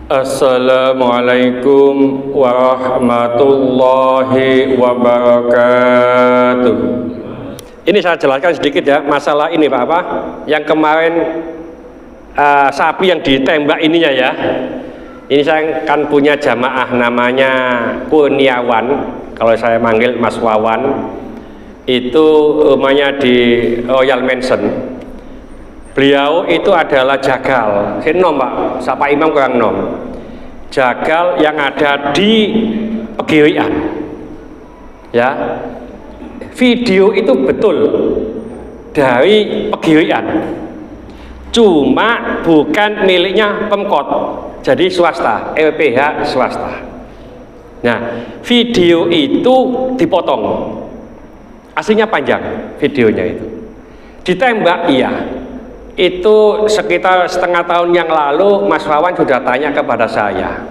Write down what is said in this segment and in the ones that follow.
Assalamualaikum warahmatullahi wabarakatuh. Ini saya jelaskan sedikit ya masalah ini Pak apa yang kemarin sapi yang ditembak ininya ya. Ini saya kan punya jamaah namanya Kurniawan, kalau saya manggil Mas Wawan. Itu rumahnya di Royal Mansion. Beliau itu adalah jagal. Saya nom Pak, Sapa Imam kurang nom. Jagal yang ada di Pegirian. Ya. Video itu betul dari Pegirian. Cuma bukan miliknya Pemkot. Jadi swasta, LPH swasta. Nah, video itu dipotong. Aslinya panjang videonya itu. Ditembak iya. Itu sekitar setengah tahun yang lalu Mas Wawan sudah tanya kepada saya.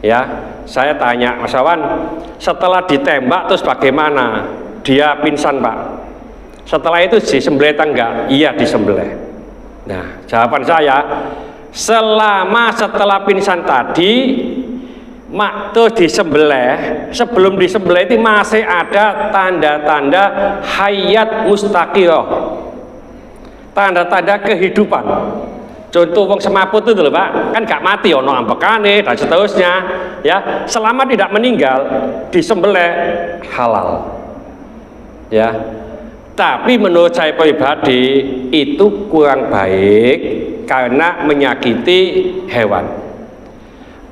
Ya, saya tanya, Mas Wawan, setelah ditembak terus bagaimana? Dia pingsan, Pak. Setelah itu disembelih enggak? Iya, disembelih. Nah, jawaban saya, setelah pingsan tadi terus disembelih, sebelum disembelih itu masih ada tanda-tanda hayat mustaqirah. Tanda-tanda kehidupan. Contoh wong semaput itu loh Pak, kan gak mati ono ampekane dan seterusnya ya. Selama tidak meninggal disembelih halal. Ya. Tapi menurut saya pribadi itu kurang baik karena menyakiti hewan.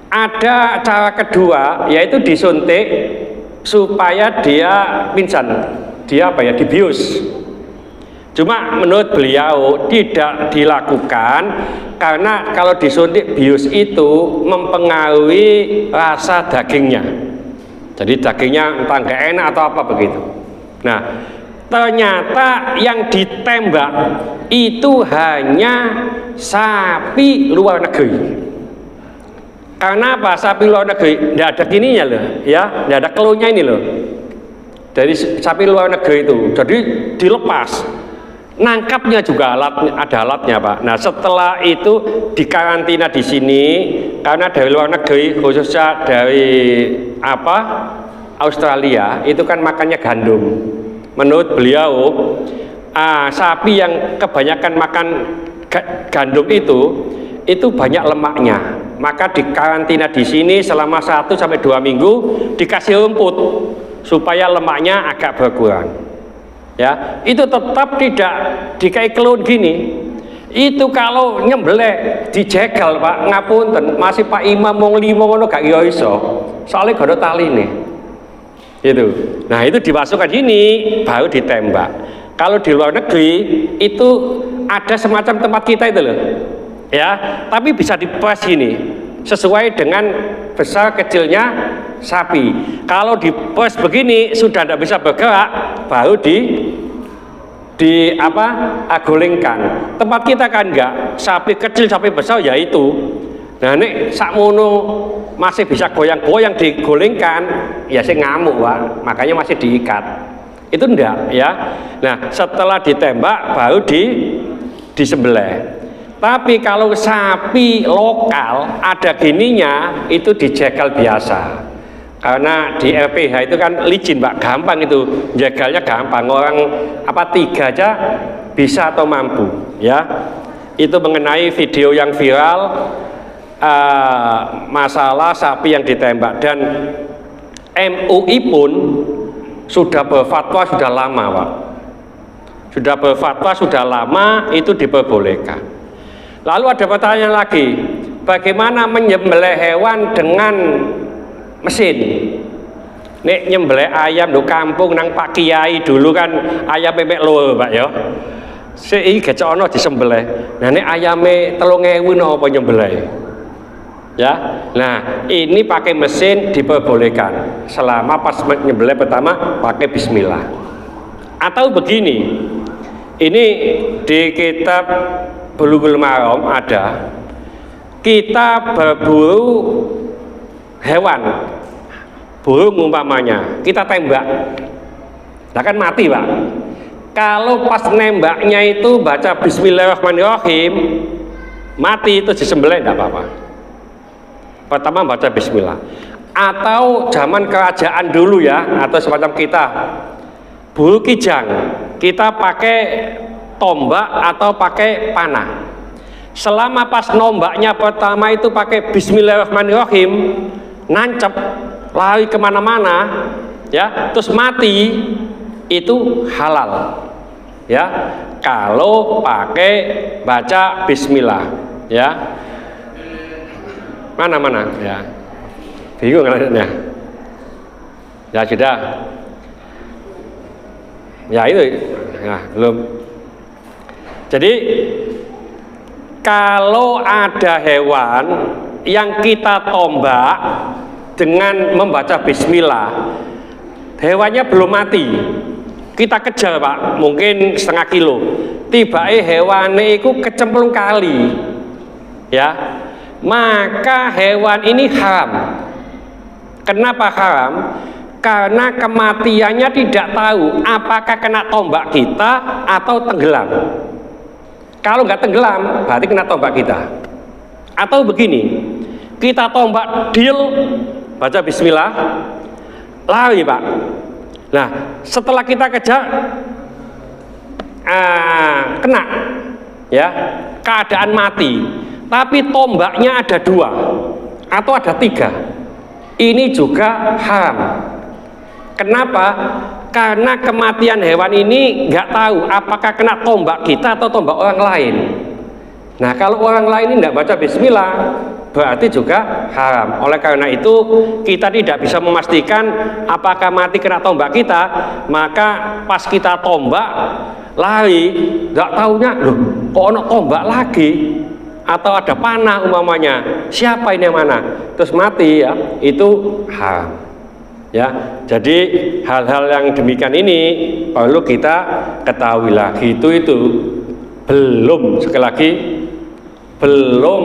Ada cara kedua yaitu disuntik supaya dia pingsan. Dia apa ya? Dibius. Cuma menurut beliau tidak dilakukan karena kalau disuntik bius itu mempengaruhi rasa dagingnya. Jadi dagingnya entah nggak enak atau apa begitu. Nah, ternyata yang ditembak itu hanya sapi luar negeri. Karena apa? Sapi luar negeri tidak ada gininya loh, ya, tidak ada keluhnya ini loh. Dari sapi luar negeri itu, jadi dilepas. Nangkapnya juga ada alatnya Pak. Nah setelah itu dikarantina di sini karena dari luar negeri khususnya dari Australia itu kan makannya gandum. Menurut beliau sapi yang kebanyakan makan gandum itu banyak lemaknya. Maka dikarantina di sini selama 1 sampai 2 minggu dikasih rumput supaya lemaknya agak berkurang. Ya, itu tetap tidak dikai kelun gini. Itu kalau nyembelih dijegal Pak, ngapunten, masih Pak Imam wong 5 ngono gak iso. Soalnya gak ada taline. Itu. Nah, itu dimasukkan gini baru ditembak. Kalau di luar negeri itu ada semacam tempat kita itu loh. Ya, tapi bisa dipres gini. Sesuai dengan besar kecilnya sapi. Kalau di pos begini sudah tidak bisa bergerak, baru digulingkan. Tempat kita kan enggak, sapi kecil sapi besar ya itu. Nah ini sakmono masih bisa goyang-goyang digulingkan, ya saya ngamuk Pak, makanya masih diikat. Itu enggak ya. Nah setelah ditembak baru disembelih. Tapi kalau sapi lokal ada gininya itu dijegal biasa. Karena di LPH itu kan licin Pak, gampang itu. Jegalnya gampang. Orang 3 aja bisa atau mampu, ya. Itu mengenai video yang viral masalah sapi yang ditembak, dan MUI pun sudah berfatwa sudah lama Pak. Sudah berfatwa sudah lama itu diperbolehkan. Lalu ada pertanyaan lagi, bagaimana menyembelih hewan dengan mesin? Nek nyembelih ayam di kampung nang Pak Kiai dulu kan ayam memek lho Pak ya. Sik gecekono disembelih. Nah nek ayame 3.000 napa nyembelih? Ya. Nah, ini pakai mesin diperbolehkan selama pas nyembelih pertama pakai bismillah. Atau begini. Ini di kitab Bulughul Maram ada, kita berburu hewan, burung umpamanya, kita tembak, nah kan mati Pak. Kalau pas nembaknya itu baca Bismillahirrahmanirrahim, mati itu disembelih tidak apa-apa. pertama baca bismillah. Atau zaman kerajaan dulu ya, atau semacam kita buru kijang, kita pakai tombak atau pakai panah. Selama pas nombaknya pertama itu pakai bismillahirrahmanirrahim, nancep, lari kemana-mana ya, terus mati, itu halal ya, kalau pakai baca bismillah ya. Mana ya, bingung ya. Ya sudah ya, itu nah, belum. Jadi kalau ada hewan yang kita tombak dengan membaca bismillah, hewannya belum mati, kita kejar Pak, mungkin setengah kilo, tiba-tiba hewannya itu kecemplung kali ya, maka hewan ini haram. Kenapa haram? Karena kematiannya tidak tahu apakah kena tombak kita atau tenggelam. Kalau nggak tenggelam berarti kena tombak kita. Atau begini, kita tombak deal, baca bismillah, lari Pak. Nah setelah kita kejar kena ya, keadaan mati, tapi tombaknya ada 2 atau ada 3, ini juga haram. Kenapa? Karena kematian hewan ini nggak tahu apakah kena tombak kita atau tombak orang lain. Nah kalau orang lain ini tidak baca bismillah berarti juga haram. Oleh karena itu kita tidak bisa memastikan apakah mati kena tombak kita, maka pas kita tombak lari, nggak taunya loh kok ono tombak lagi atau ada panah umpamanya, siapa ini yang mana, terus mati ya, itu haram. Ya, jadi hal-hal yang demikian ini perlu kita ketahui lagi. Itu belum, sekali lagi belum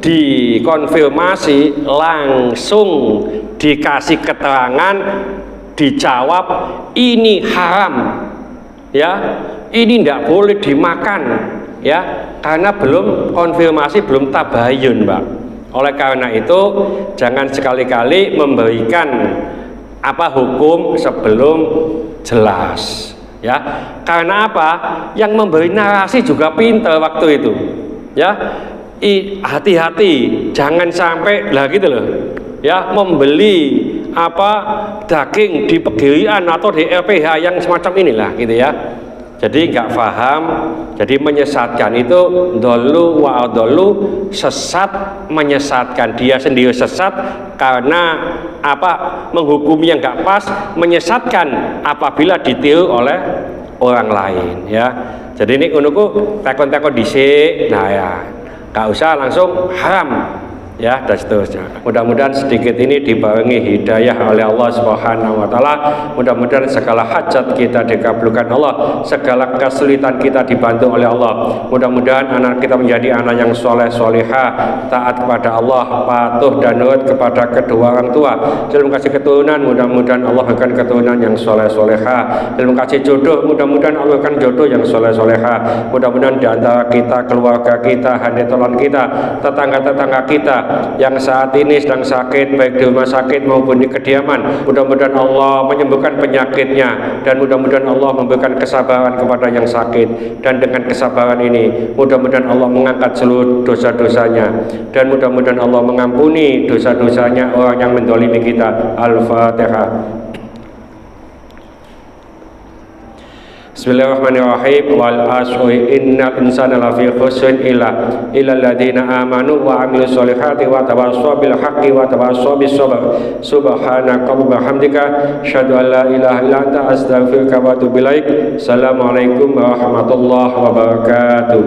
dikonfirmasi langsung dikasih keterangan, dijawab ini haram ya, ini tidak boleh dimakan ya, karena belum konfirmasi, belum tabayun Pak. Oleh karena itu jangan sekali-kali memberikan hukum sebelum jelas ya. Karena apa? Yang memberi narasi juga pintar waktu itu ya. Hati-hati jangan sampai lah gitu loh ya, membeli daging di pegirian atau di RPH yang semacam inilah gitu ya. Jadi nggak paham, jadi menyesatkan. Itu dolu wa dolu, sesat, menyesatkan. Dia sendiri sesat karena menghukumi yang nggak pas, menyesatkan apabila ditiru oleh orang lain ya. Jadi ini unuku tekon-tekon dhisik, nah ya nggak usah langsung haram ya, dan seterusnya. Mudah-mudahan sedikit ini dibarengi hidayah oleh Allah Subhanahu wa taala. Mudah-mudahan segala hajat kita dikabulkan Allah, segala kesulitan kita dibantu oleh Allah. Mudah-mudahan anak kita menjadi anak yang soleh solehah, taat kepada Allah, patuh dan nurut kepada kedua orang tua. Dalam kasih keturunan, mudah-mudahan Allah akan keturunan yang soleh solehah. Dalam kasih jodoh, mudah-mudahan Allah akan jodoh yang soleh solehah. Mudah-mudahan di antara kita, keluarga kita, handetolan kita, tetangga-tetangga kita yang saat ini sedang sakit baik di rumah sakit maupun di kediaman, mudah-mudahan Allah menyembuhkan penyakitnya, dan mudah-mudahan Allah memberikan kesabaran kepada yang sakit, dan dengan kesabaran ini mudah-mudahan Allah mengangkat seluruh dosa-dosanya, dan mudah-mudahan Allah mengampuni dosa-dosanya orang yang mendolimi kita. Al-Fatihah. Bismillahirrahmanirrahim. Wal asri innal insana lafi khusrin illa alladziina amanu wa 'amilus solihati wa tawassaw bil haqqi wa tawassaw bis sabr. Subhanaka wa bihamdika asyhadu an la ilaha illa anta astaghfiruka wa atubu ilaik. Assalamualaikum warahmatullahi wabarakatuh.